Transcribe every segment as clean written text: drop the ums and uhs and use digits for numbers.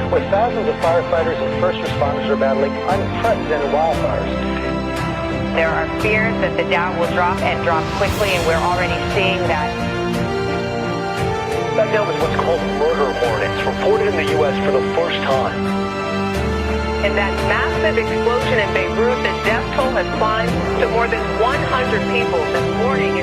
where thousands of firefighters and first responders are battling unprecedented wildfires. There are fears that the Dow will drop and drop quickly, and we're already seeing that. That now is what's called murder hornets, reported in the U.S. for the first time. In that massive explosion in Beirut, the death toll has climbed to more than 100 people this morning.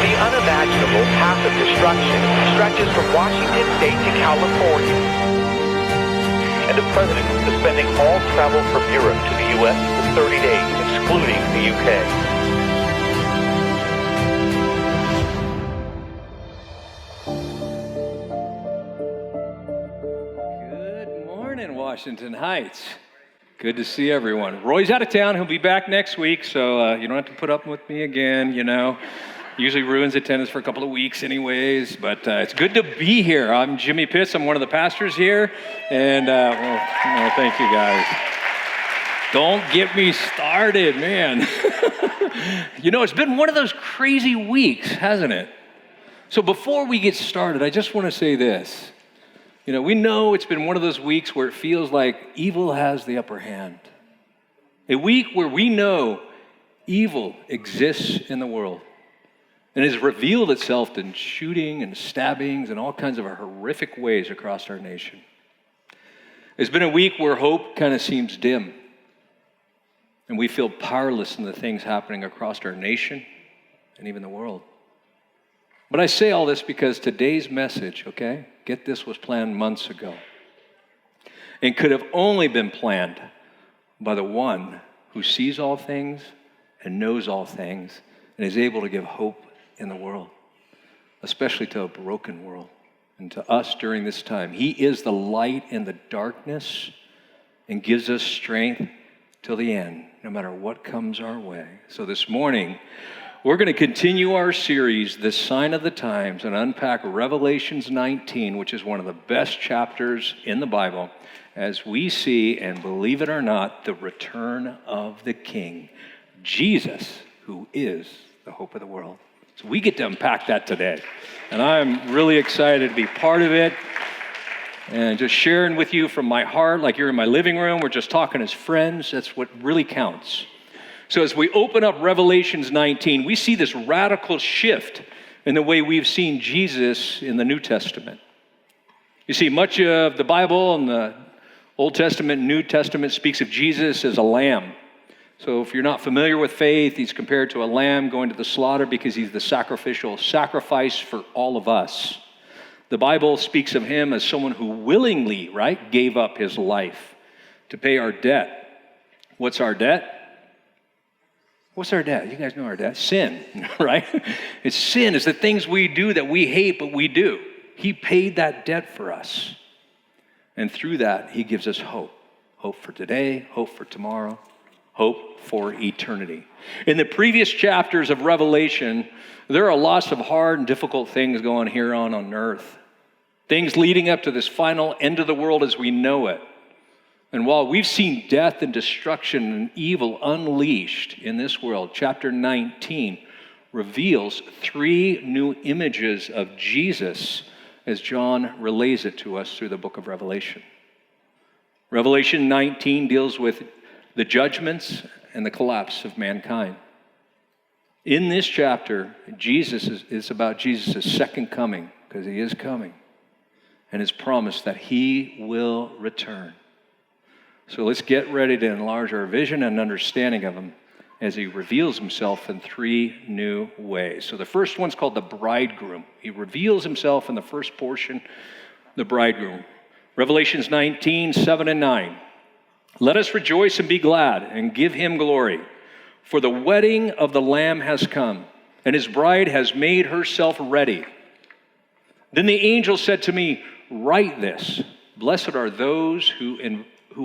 The unimaginable path of destruction stretches from Washington State to California. And the president is suspending all travel from Europe to the U.S. for 30 days, excluding the U.K. Good morning, Washington Heights. Good to see everyone. Roy's out of town. He'll be back next week, so you don't have to put up with me again, you know. Usually ruins attendance for a couple of weeks anyways, but it's good to be here. I'm Jimmy Pitts. I'm one of the pastors here, and thank you guys. Don't get me started, man. You know, it's been one of those crazy weeks, hasn't it? So before we get started, I just want to say this. You know, we know it's been one of those weeks where it feels like evil has the upper hand. A week where we know evil exists in the world and has revealed itself in shooting and stabbings and all kinds of horrific ways across our nation. It's been a week where hope kind of seems dim, and we feel powerless in the things happening across our nation and even the world. But I say all this because today's message, okay, get this, was planned months ago and could have only been planned by the one who sees all things and knows all things and is able to give hope in the world, especially to a broken world and to us during this time. He is the light in the darkness and gives us strength till the end, no matter what comes our way. So this morning, we're going to continue our series, The Sign of the Times, and unpack Revelations 19, which is one of the best chapters in the Bible, as we see, and believe it or not, the return of the King, Jesus, who is the hope of the world. So we get to unpack that today, and I'm really excited to be part of it and just sharing with you from my heart, like you're in my living room. We're just talking as friends. That's what really counts. So as we open up Revelations 19, we see this radical shift in the way we've seen Jesus in the New Testament. You see, much of the Bible and the Old Testament and New Testament speaks of Jesus as a lamb. So if you're not familiar with faith, he's compared to a lamb going to the slaughter because he's the sacrificial sacrifice for all of us. The Bible speaks of him as someone who willingly, right, gave up his life to pay our debt. What's our debt? What's our debt? You guys know our debt. Sin, right? It's sin. It's the things we do that we hate, but we do. He paid that debt for us. And through that, he gives us hope. Hope for today, hope for tomorrow, hope for eternity. In the previous chapters of Revelation, there are lots of hard and difficult things going here on earth. Things leading up to this final end of the world as we know it. And while we've seen death and destruction and evil unleashed in this world, chapter 19 reveals three new images of Jesus as John relays it to us through the book of Revelation. Revelation 19 deals with the judgments and the collapse of mankind. In this chapter, Jesus is about Jesus' second coming, because he is coming, and his promise that he will return. So let's get ready to enlarge our vision and understanding of him as he reveals himself in three new ways. So the first one's called the bridegroom. He reveals himself in the first portion, the bridegroom. Revelations 19, 7 and 9. Let us rejoice and be glad and give him glory, for the wedding of the Lamb has come, and his bride has made herself ready. Then the angel said to me, write this, blessed are those who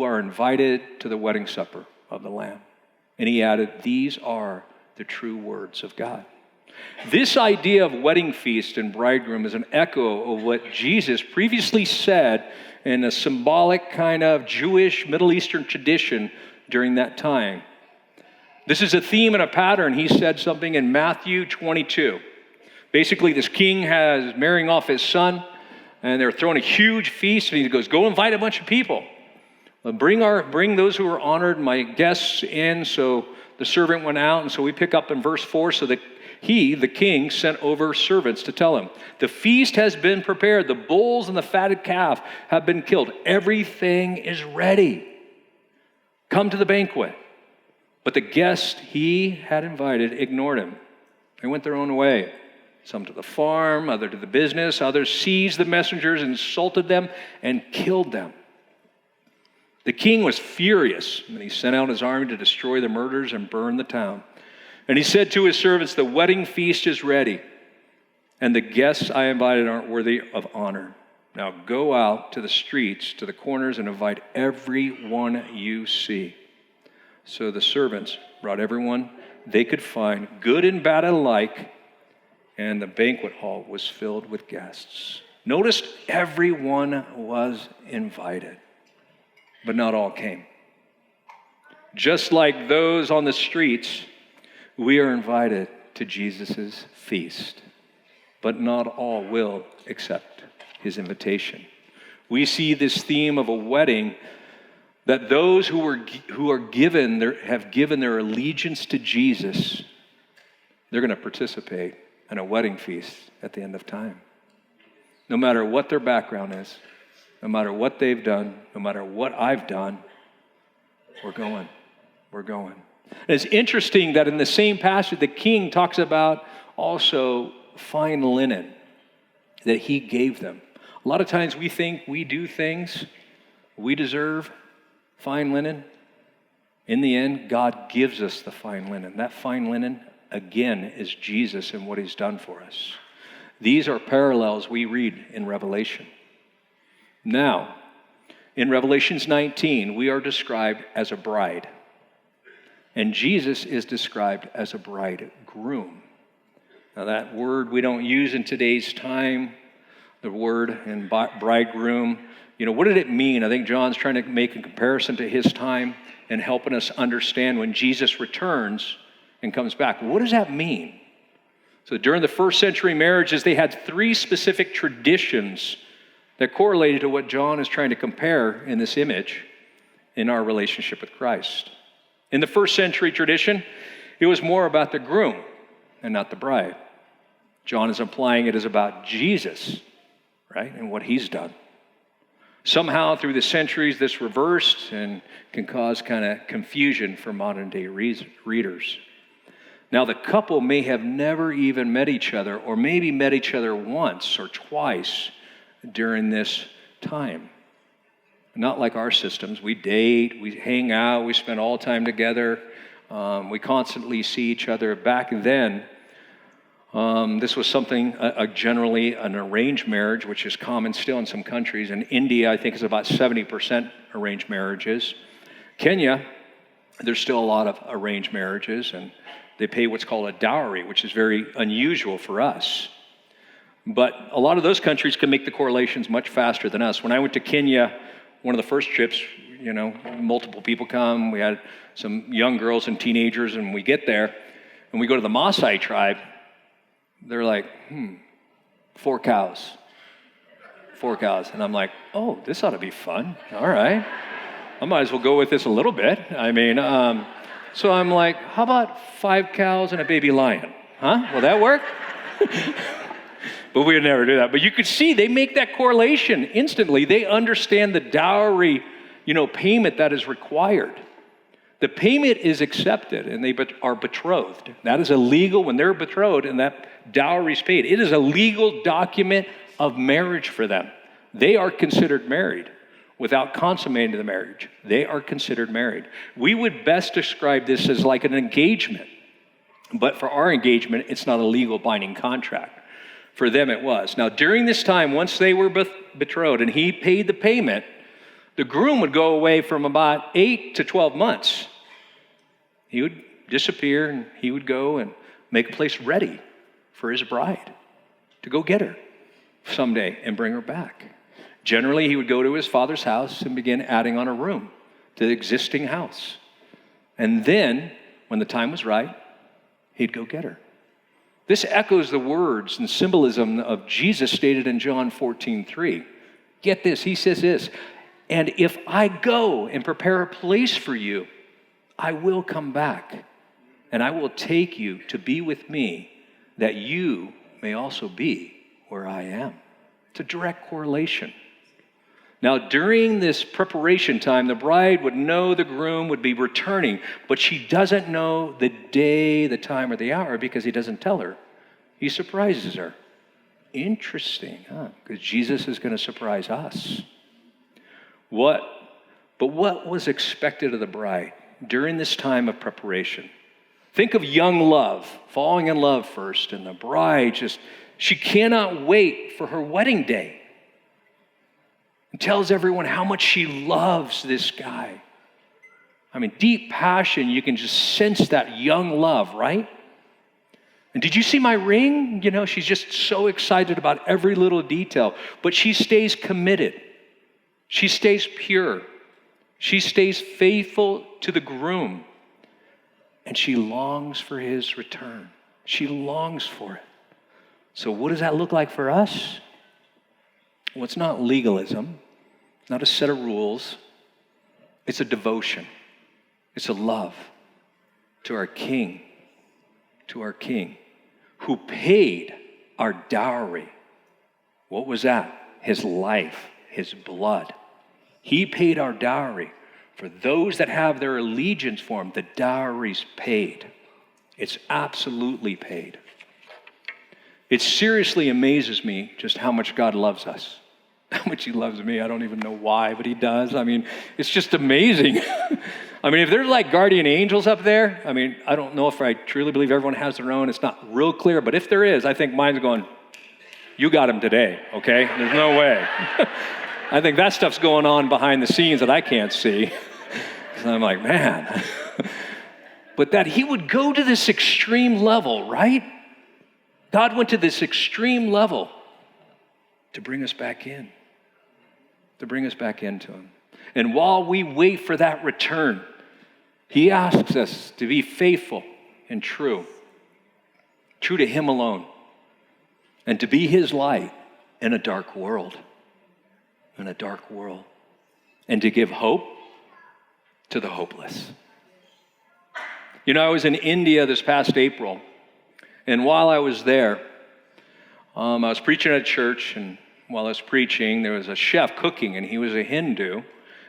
are invited to the wedding supper of the Lamb. And he added, these are the true words of God. This idea of wedding feast and bridegroom is an echo of what Jesus previously said in a symbolic kind of Jewish Middle Eastern tradition during that time. This is a theme and a pattern. He said something in Matthew 22. Basically, this king has marrying off his son, and they're throwing a huge feast, and he goes, go invite a bunch of people. Bring those who are honored, my guests, in. So the servant went out, and so we pick up in verse 4, so that he, the king, sent over servants to tell him, the feast has been prepared, the bulls and the fatted calf have been killed, everything is ready. Come to the banquet. But the guests he had invited ignored him. They went their own way. Some to the farm, others to the business, others seized the messengers, insulted them, and killed them. The king was furious, and he sent out his army to destroy the murderers and burn the town. And he said to his servants, the wedding feast is ready, and the guests I invited aren't worthy of honor. Now go out to the streets, to the corners, and invite everyone you see. So the servants brought everyone they could find, good and bad alike, and the banquet hall was filled with guests. Notice everyone was invited, but not all came. Just like those on the streets, we are invited to Jesus' feast, but not all will accept his invitation. We see this theme of a wedding, that those who have given their allegiance to Jesus, they're going to participate in a wedding feast at the end of time. No matter what their background is, no matter what they've done, no matter what I've done, we're going. And it's interesting that in the same passage, the king talks about also fine linen that he gave them. A lot of times we think we do things we deserve. Fine linen. In the end, God gives us the fine linen. That fine linen, again, is Jesus and what he's done for us. These are parallels we read in Revelation. Now, in Revelations 19, we are described as a bride. And Jesus is described as a bridegroom. Now, that word we don't use in today's time, the word in bridegroom. What did it mean? I think John's trying to make a comparison to his time and helping us understand when Jesus returns and comes back. What does that mean? So during the first century marriages, they had 3 specific traditions that correlated to what John is trying to compare in this image in our relationship with Christ. In the first century tradition, it was more about the groom and not the bride. John is implying it is about Jesus, right, and what he's done. Somehow, through the centuries, this reversed and can cause kind of confusion for modern-day readers. Now, the couple may have never even met each other, or maybe met each other once or twice during this time. Not like our systems. We date, we hang out, we spend all time together. We constantly see each other. Back then, this was something, generally an arranged marriage, which is common still in some countries. In India, I think is about 70% arranged marriages. Kenya, there's still a lot of arranged marriages, and they pay what's called a dowry, which is very unusual for us. But a lot of those countries can make the correlations much faster than us. When I went to Kenya, one of the first trips, multiple people come. We had some young girls and teenagers, and we get there, and we go to the Maasai tribe. They're like, 4 cows. 4 cows. And I'm like, oh, this ought to be fun. All right. I might as well go with this a little bit. So I'm like, how about 5 cows and a baby lion? Huh? Will that work? But we would never do that. But you could see they make that correlation instantly. They understand the dowry, payment that is required. The payment is accepted, and they are betrothed. That is illegal when they're betrothed, and that dowry is paid. It is a legal document of marriage for them. They are considered married without consummating the marriage. They are considered married. We would best describe this as like an engagement. But for our engagement, it's not a legal binding contract. For them, it was. Now, during this time, once they were betrothed and he paid the payment, the groom would go away from about 8 to 12 months. He would disappear, and he would go and make a place ready for his bride to go get her someday and bring her back. Generally, he would go to his father's house and begin adding on a room to the existing house. And then, when the time was right, he'd go get her. This echoes the words and symbolism of Jesus stated in John 14:3. Get this, he says this, and if I go and prepare a place for you, I will come back, and I will take you to be with me, that you may also be where I am. It's a direct correlation. Now, during this preparation time, the bride would know the groom would be returning, but she doesn't know the day, the time, or the hour because he doesn't tell her. He surprises her. Interesting, huh? Because Jesus is going to surprise us. But what was expected of the bride during this time of preparation? Think of young love, falling in love first, and the bride she cannot wait for her wedding day. And tells everyone how much she loves this guy. I mean, deep passion, you can just sense that young love, right? And did you see my ring? You know, she's just so excited about every little detail, but she stays committed. She stays pure. She stays faithful to the groom. And she longs for his return. She longs for it. So what does that look like for us? Well, it's not legalism, not a set of rules. It's a devotion. It's a love to our King, who paid our dowry. What was that? His life, his blood. He paid our dowry. For those that have their allegiance for him, the dowry's paid. It's absolutely paid. It seriously amazes me just how much God loves us. How much he loves me. I don't even know why, but he does. I mean, it's just amazing. I mean, if there's like guardian angels up there, I mean, I don't know if I truly believe everyone has their own. It's not real clear, but if there is, I think mine's going, you got him today, okay? There's no way. I think that stuff's going on behind the scenes that I can't see. So I'm like, man. But that he would go to this extreme level, right? God went to this extreme level to bring us back in. To bring us back into him. And while we wait for that return, he asks us to be faithful and true to him alone, and to be his light in a dark world, and to give hope to the hopeless. You know, I was in India this past April, and while I was there, I was preaching at church, and while I was preaching, there was a chef cooking, and he was a Hindu,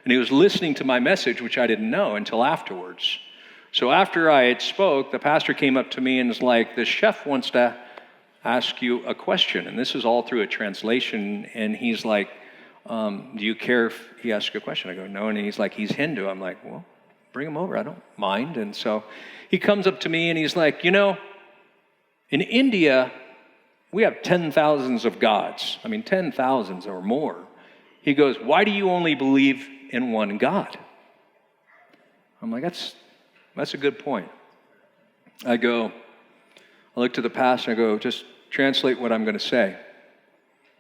and he was listening to my message, which I didn't know until afterwards. So after I had spoke, the pastor came up to me and was like, the chef wants to ask you a question, and this is all through a translation, and he's like, do you care if he asks you a question? I go, no, and he's like, he's Hindu. I'm like, well, bring him over, I don't mind. And so he comes up to me and he's like, you know, in India, we have 10,000s of gods. I mean, 10,000s or more. He goes, why do you only believe in one God? I'm like, that's a good point. I look to the pastor and I go, just translate what I'm going to say.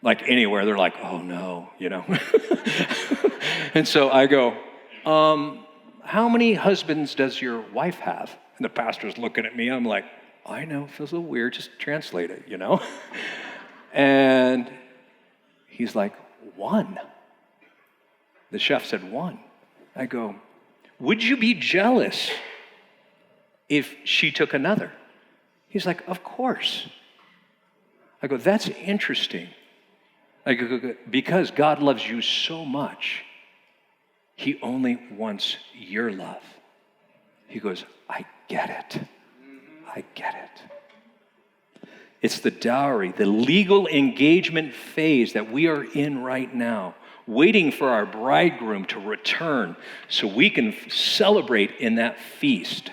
Like anywhere, they're like, oh no, you know. And so I go, how many husbands does your wife have? And the pastor's looking at me. I'm like, I know, it feels a little weird, just translate it, you know? And he's like, one. The chef said, one. I go, would you be jealous if she took another? He's like, of course. I go, that's interesting. I go, because God loves you so much, he only wants your love. He goes, I get it. I get it. It's the dowry, the legal engagement phase that we are in right now, waiting for our bridegroom to return so we can celebrate in that feast.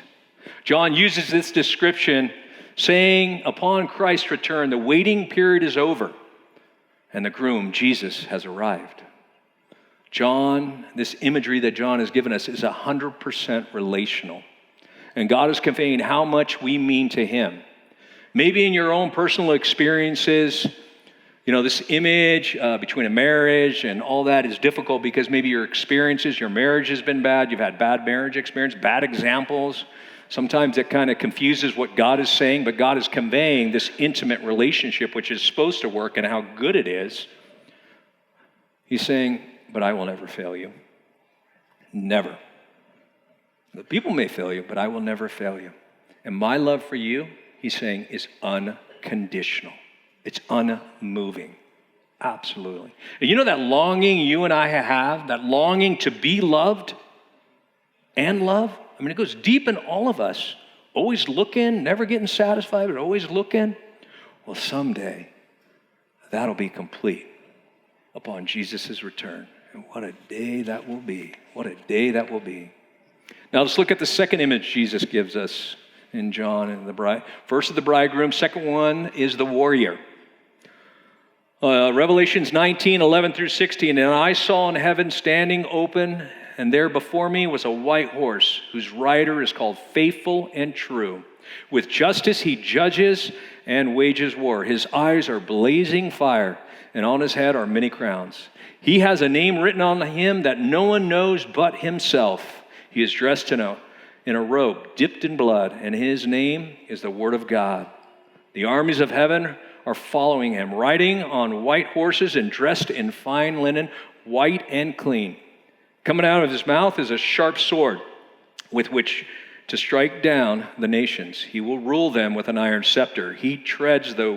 John uses this description saying, upon Christ's return, the waiting period is over and the groom, Jesus, has arrived. John, this imagery that John has given us is 100% relational. And God is conveying how much we mean to him. Maybe in your own personal experiences, you know, this image between a marriage and all that is difficult because maybe your experiences, your marriage has been bad, you've had bad marriage experience, bad examples. Sometimes it kind of confuses what God is saying, but God is conveying this intimate relationship, which is supposed to work, and how good it is. He's saying, but I will never fail you. Never. The people may fail you, but I will never fail you. And my love for you, he's saying, is unconditional. It's unmoving. Absolutely. And you know that longing you and I have, that longing to be loved and love? I mean, it goes deep in all of us. Always looking, never getting satisfied, but always looking. Well, someday, that'll be complete upon Jesus' return. And what a day that will be. What a day that will be. Now let's look at the second image Jesus gives us in John and the bride. First is the bridegroom. Second one is the warrior. Revelations 19:11 through 16. And I saw in heaven standing open, and there before me was a white horse, whose rider is called Faithful and True. With justice he judges and wages war. His eyes are blazing fire, and on his head are many crowns. He has a name written on him that no one knows but himself. He is dressed in a robe dipped in blood, and his name is the Word of God. The armies of heaven are following him, riding on white horses and dressed in fine linen, white and clean. Coming out of his mouth is a sharp sword with which to strike down the nations. He will rule them with an iron scepter. He treads the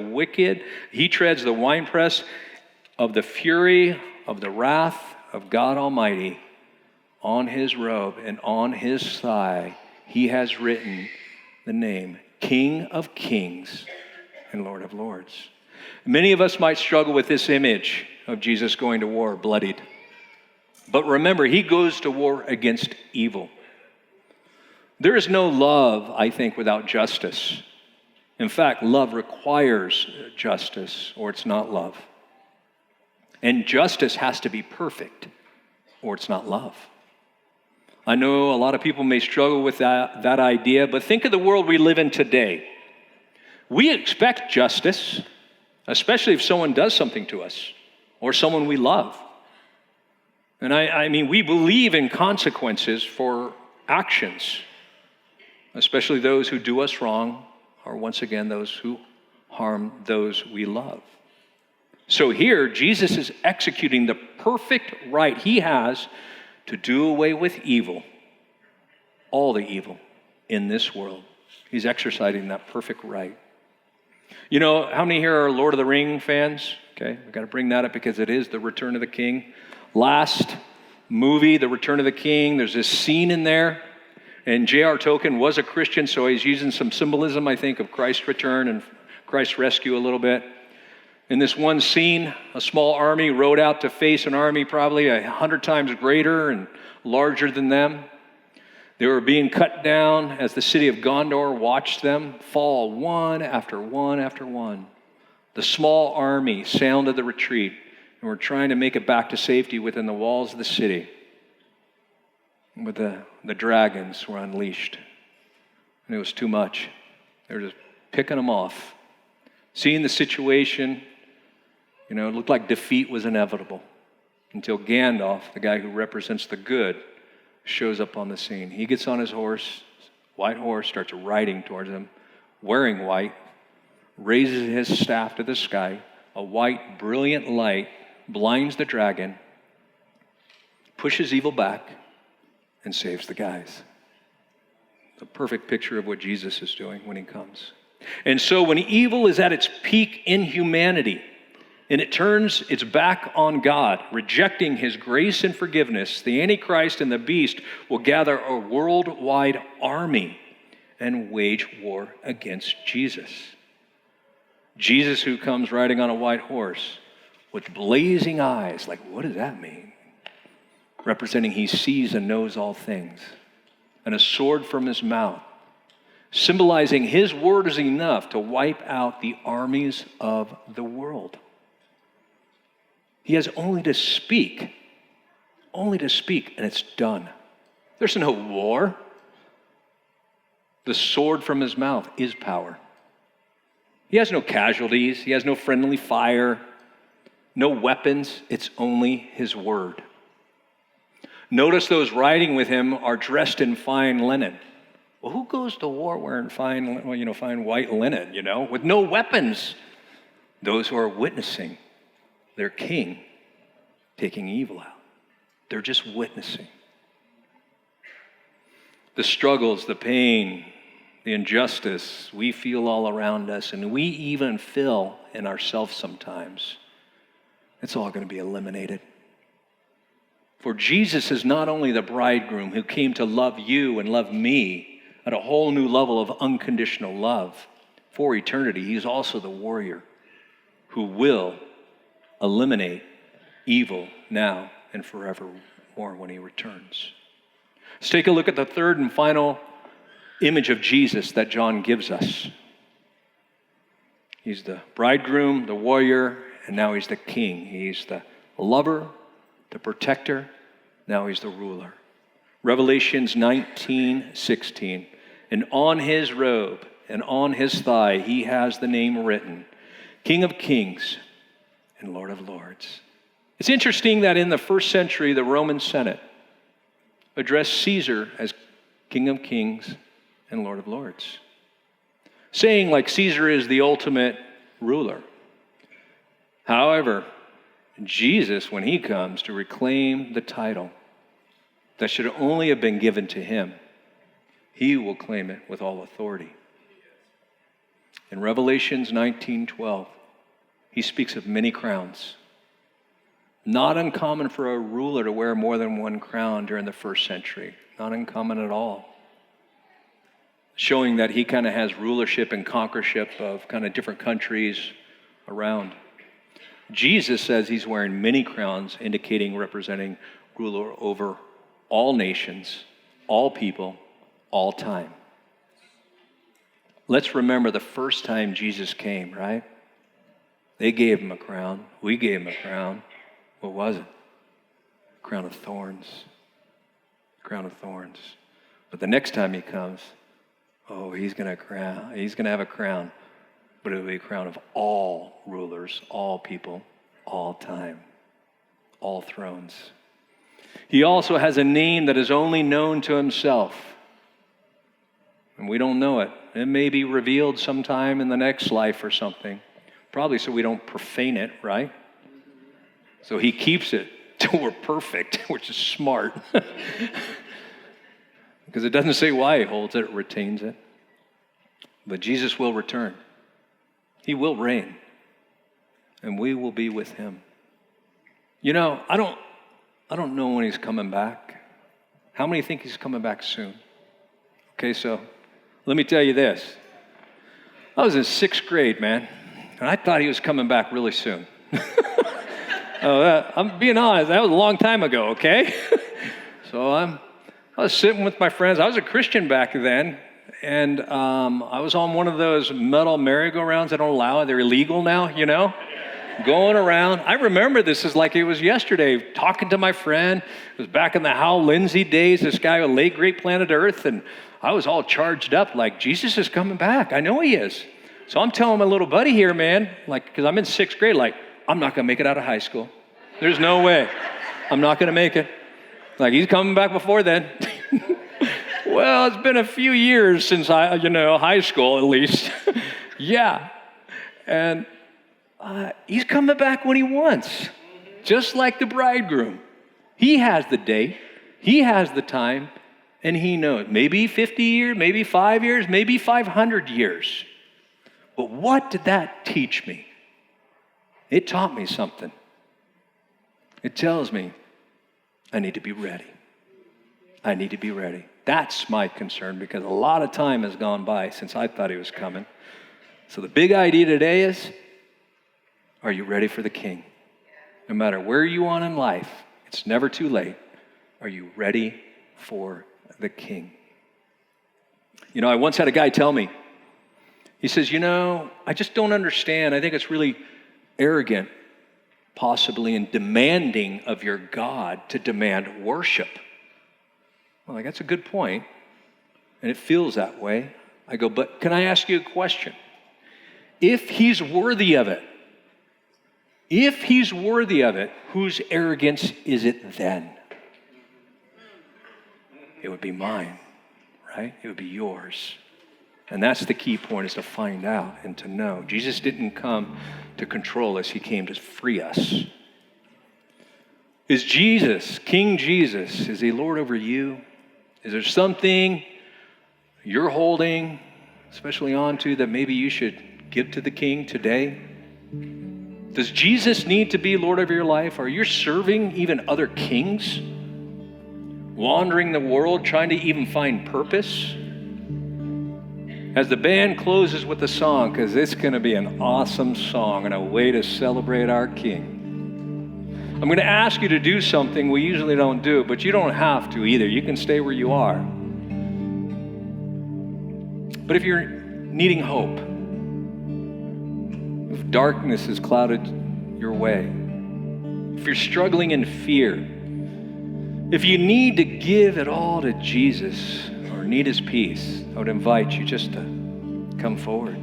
winepress of the fury of the wrath of God Almighty. On his robe and on his thigh, he has written the name King of Kings and Lord of Lords. Many of us might struggle with this image of Jesus going to war bloodied. But remember, he goes to war against evil. There is no love, I think, without justice. In fact, love requires justice, or it's not love. And justice has to be perfect, or it's not love. I know a lot of people may struggle with that idea, but think of the world we live in today. We expect justice, especially if someone does something to us, or someone we love. And I mean, we believe in consequences for actions, especially those who do us wrong, or once again, those who harm those we love. So here, Jesus is executing the perfect right he has to do away with evil, all the evil in this world. He's exercising that perfect right. You know, how many here are Lord of the Ring fans? Okay, we've got to bring that up because it is the Return of the King. Last movie, The Return of the King, there's this scene in there, and J.R. Tolkien was a Christian, so he's using some symbolism, I think, of Christ's return and Christ's rescue a little bit. In this one scene, a small army rode out to face an army probably 100 times greater and larger than them. They were being cut down as the city of Gondor watched them fall one after one after one. The small army sounded the retreat and were trying to make it back to safety within the walls of the city. But the dragons were unleashed, and it was too much. They were just picking them off. Seeing the situation, it looked like defeat was inevitable until Gandalf, the guy who represents the good, shows up on the scene. He gets on his horse, white horse, starts riding towards them, wearing white, raises his staff to the sky. A white, brilliant light blinds the dragon, pushes evil back, and saves the guys. The perfect picture of what Jesus is doing when he comes. And so when evil is at its peak in humanity, and it turns its back on God, rejecting his grace and forgiveness, the Antichrist and the beast will gather a worldwide army and wage war against Jesus. Jesus, who comes riding on a white horse with blazing eyes, like, what does that mean? Representing he sees and knows all things, and a sword from his mouth, symbolizing his word is enough to wipe out the armies of the world. He has only to speak, and it's done. There's no war. The sword from his mouth is power. He has no casualties. He has no friendly fire, no weapons. It's only his word. Notice those riding with him are dressed in fine linen, Well, who goes to war wearing fine white linen, with no weapons? Those who are witnessing their king taking evil out. They're just witnessing. The struggles, the pain, the injustice we feel all around us, and we even feel in ourselves sometimes, it's all going to be eliminated. For Jesus is not only the bridegroom who came to love you and love me at a whole new level of unconditional love for eternity, he's also the warrior who will eliminate evil now and forevermore when he returns. Let's take a look at the third and final image of Jesus that John gives us. He's the bridegroom, the warrior, and now he's the king. He's the lover, the protector, now he's the ruler. Revelations 19:16. And on his robe and on his thigh he has the name written, King of Kings and Lord of Lords. It's interesting that in the first century, the Roman Senate addressed Caesar as King of Kings and Lord of Lords, saying like Caesar is the ultimate ruler. However, Jesus, when he comes to reclaim the title that should only have been given to him, he will claim it with all authority. In Revelations 19:12, he speaks of many crowns. Not uncommon for a ruler to wear more than one crown during the first century. Not uncommon at all. Showing that he kind of has rulership and conquerorship of kind of different countries around. Jesus says he's wearing many crowns, indicating representing ruler over all nations, all people, all time. Let's remember the first time Jesus came, right? They gave him a crown. We gave him a crown. What was it? Crown of thorns. Crown of thorns. But the next time he comes, he's going to have a crown, but it'll be a crown of all rulers, all people, all time, all thrones. He also has a name that is only known to himself. And we don't know it. It may be revealed sometime in the next life or something. Probably so we don't profane it, right? So he keeps it till we're perfect, which is smart. Because it doesn't say why he holds it, it retains it. But Jesus will return. He will reign. And we will be with him. I don't know when he's coming back. How many think he's coming back soon? Okay, so let me tell you this. I was in 6th grade, man, and I thought he was coming back really soon. I'm being honest, that was a long time ago, okay? So I was sitting with my friends. I was a Christian back then, and I was on one of those metal merry-go-rounds. They don't allow it. They're illegal now, going around. I remember this as like it was yesterday, talking to my friend. It was back in the Hal Lindsey days, this guy who laid Great Planet Earth, and I was all charged up like, Jesus is coming back. I know he is. So I'm telling my little buddy here, man, because I'm in 6th grade, I'm not going to make it out of high school. There's no way. I'm not going to make it. He's coming back before then. Well, it's been a few years since high school at least. Yeah. And he's coming back when he wants, just like the bridegroom. He has the date, he has the time, and he knows. Maybe 50 years, maybe 5 years, maybe 500 years. But what did that teach me? It taught me something. It tells me I need to be ready. I need to be ready. That's my concern, because a lot of time has gone by since I thought he was coming. So the big idea today is, are you ready for the King? No matter where you are in life, it's never too late. Are you ready for the King? I once had a guy tell me, he says, I just don't understand. I think it's really arrogant, possibly, and demanding of your God to demand worship. Well, that's a good point, and it feels that way. I go, but can I ask you a question? If he's worthy of it, whose arrogance is it then? It would be mine, right? It would be yours. And that's the key point, is to find out and to know. Jesus didn't come to control us. He came to free us. Is Jesus, King Jesus, is he Lord over you? Is there something you're holding, especially onto, that maybe you should give to the King today? Does Jesus need to be Lord over your life? Are you serving even other kings? Wandering the world, trying to even find purpose? As the band closes with a song, because it's going to be an awesome song and a way to celebrate our King, I'm going to ask you to do something we usually don't do, but you don't have to either. You can stay where you are. But if you're needing hope, if darkness has clouded your way, if you're struggling in fear, if you need to give it all to Jesus or need his peace, I would invite you just to come forward,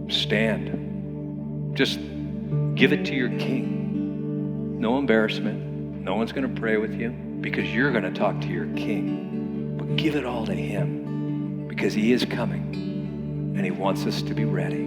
stand. Just give it to your King. No embarrassment. No one's going to pray with you because you're going to talk to your King. But give it all to him because he is coming and he wants us to be ready.